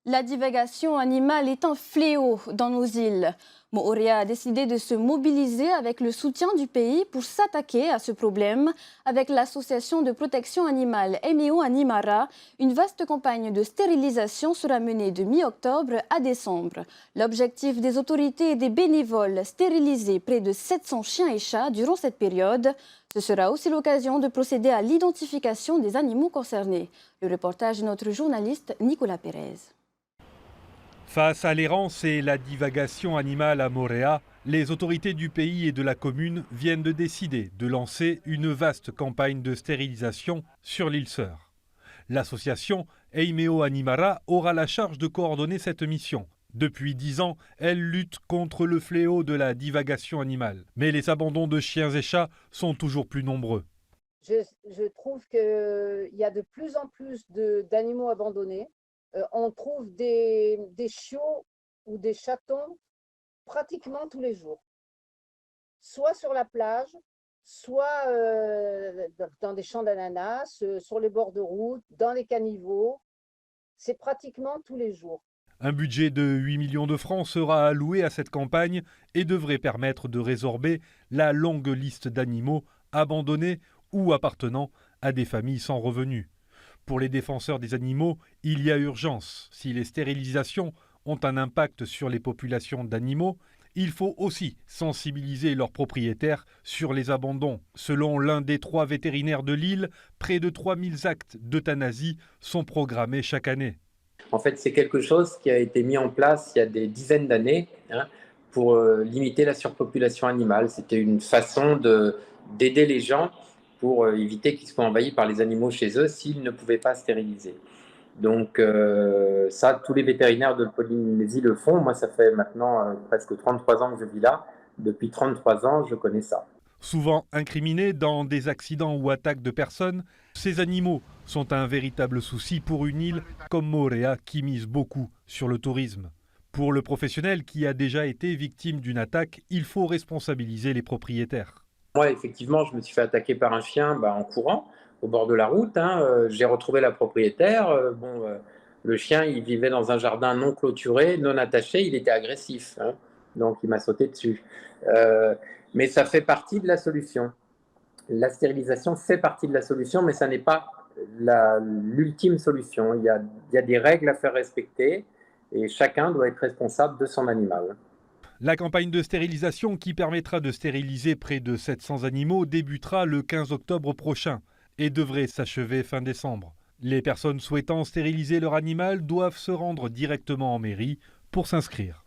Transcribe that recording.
La divagation animale est un fléau dans nos îles. Moorea a décidé de se mobiliser avec le soutien du pays pour s'attaquer à ce problème. Avec l'association de protection animale MEO Animara, une vaste campagne de stérilisation sera menée de mi-octobre à décembre. L'objectif des autorités et des bénévoles, stériliser près de 700 chiens et chats durant cette période. Ce sera aussi l'occasion de procéder à l'identification des animaux concernés. Le reportage de notre journaliste Nicolas Pérez. Face à l'errance et la divagation animale à Moorea, les autorités du pays et de la commune viennent de décider de lancer une vaste campagne de stérilisation sur l'île Sœur. L'association MEO Animara aura la charge de coordonner cette mission. Depuis 10 ans, elle lutte contre le fléau de la divagation animale. Mais les abandons de chiens et chats sont toujours plus nombreux. Je trouve qu'il y a de plus en plus d'animaux abandonnés. On trouve des chiots ou des chatons pratiquement tous les jours, soit sur la plage, soit dans des champs d'ananas, sur les bords de route, dans les caniveaux. C'est pratiquement tous les jours. Un budget de 8 millions de francs sera alloué à cette campagne et devrait permettre de résorber la longue liste d'animaux abandonnés ou appartenant à des familles sans revenus. Pour les défenseurs des animaux, il y a urgence. Si les stérilisations ont un impact sur les populations d'animaux, il faut aussi sensibiliser leurs propriétaires sur les abandons. Selon l'un des 3 vétérinaires de l'île, près de 3000 actes d'euthanasie sont programmés chaque année. En fait, c'est quelque chose qui a été mis en place il y a des dizaines d'années pour limiter la surpopulation animale. C'était une façon d'aider les gens pour éviter qu'ils soient envahis par les animaux chez eux s'ils ne pouvaient pas stériliser. Donc ça, tous les vétérinaires de Polynésie le font. Moi, ça fait maintenant presque 33 ans que je vis là. Depuis 33 ans, je connais ça. Souvent incriminés dans des accidents ou attaques de personnes, ces animaux sont un véritable souci pour une île comme Moorea qui mise beaucoup sur le tourisme. Pour le professionnel qui a déjà été victime d'une attaque, il faut responsabiliser les propriétaires. Moi, effectivement, je me suis fait attaquer par un chien en courant au bord de la route. J'ai retrouvé la propriétaire. Le chien, il vivait dans un jardin non clôturé, non attaché. Il était agressif, donc il m'a sauté dessus. Mais ça fait partie de la solution. La stérilisation fait partie de la solution, mais ça n'est pas l'ultime solution. Il y a des règles à faire respecter et chacun doit être responsable de son animal. La campagne de stérilisation qui permettra de stériliser près de 700 animaux débutera le 15 octobre prochain et devrait s'achever fin décembre. Les personnes souhaitant stériliser leur animal doivent se rendre directement en mairie pour s'inscrire.